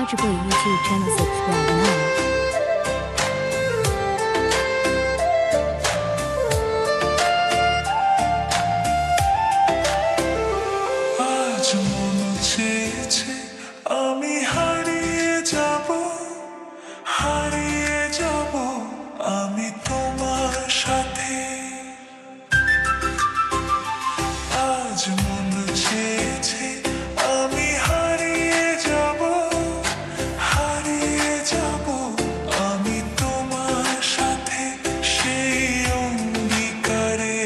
Manhaja Boy YouTube channel, subscribe now. আজ মন চেয়েছে আমি হারিয়ে যাব আমি তোমার সাথে। আজ মন চেয়েছে আমি হারিয়ে যাব আমি তোমার সাথে। সেই অঙ্গীকারে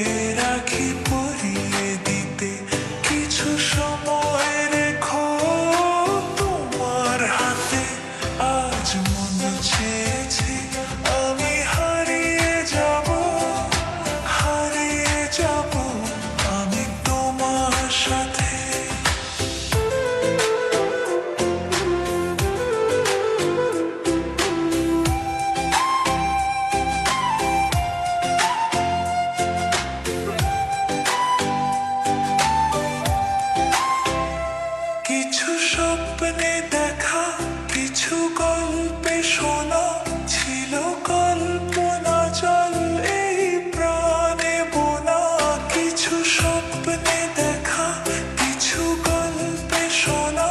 রাখি পরিয়ে দিতে কিছু সময় রেখো তোমার হাতে। আজ মন চেয়েছে আমি হারিয়ে যাব আমি তোমার সাথে। কিছু স্বপ্নে দেখা, কিছু গল্পে শোনা, ছিল কল্পনা জল এই প্রাণে বোনা। কিছু স্বপ্নে দেখা, কিছু গল্পে শোনা,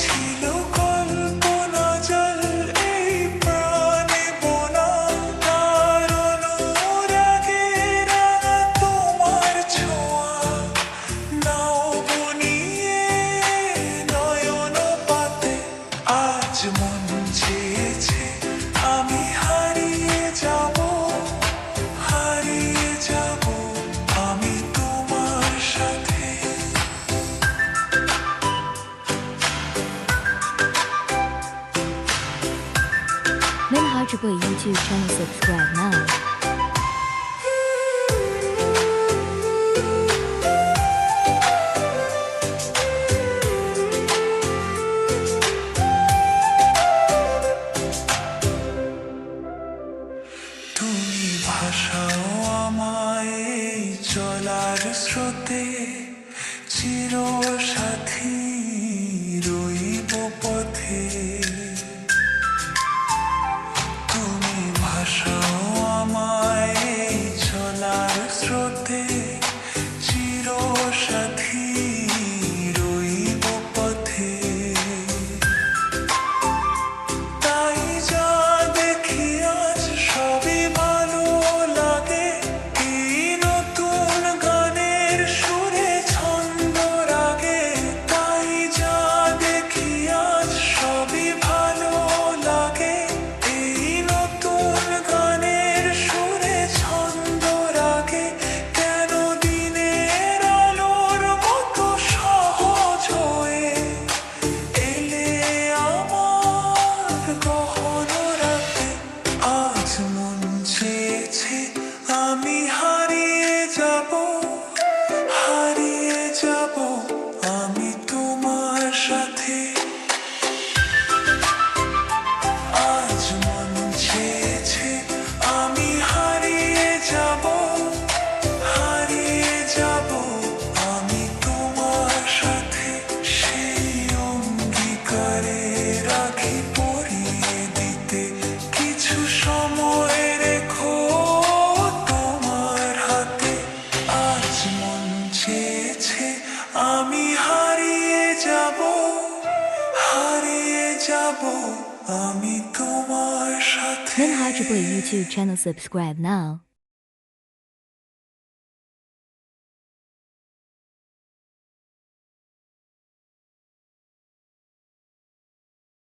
ছিল কল্পনা জল এই প্রাণে বোনা। তার অনুরাগে রাঙা তোমার ছোঁয়া নাও বনিয়ে নয়ন পাতে। আজ মন চেয়েছে আমি হারিয়ে যাব আমি তোমার সাথে। Manhaja Boy YouTube channel, subscribe now. তুমি ভাষাও আমায় এই চলার স্রোতে, চির সাথী রইব পথে। তুমি ভাষাও আমায় এই চলার স্রোতে, চির সাথী রইব পথে। তাই যা দেখি আজ সবই ভালো লাগে, এই নতুন গানের সুরে ছন্দ রাগে। তাই যা দেখি আজ সবই ভালো লাগে, এই নতুন গানের সুরে ছন্দ রাগে। কেন দিনের আলোর মতো সহজ হয়ে এলে আমার গহন রাতে। আজ মন চেয়েছে আমি হারিয়ে যাব আমি তোমার সাথে। আজ মন চেয়েছে আমি হারিয়ে যাব আমি তোমার সাথে। সেই অঙ্গীকারে রাখি পরিয়ে দিতে কিছু সময় রেখো তোমার হাতে। আজ মন চেয়েছে আমি হারিয়ে যাব আমি তোমার সাথে। Manhaja Boy YouTube channel, subscribe now.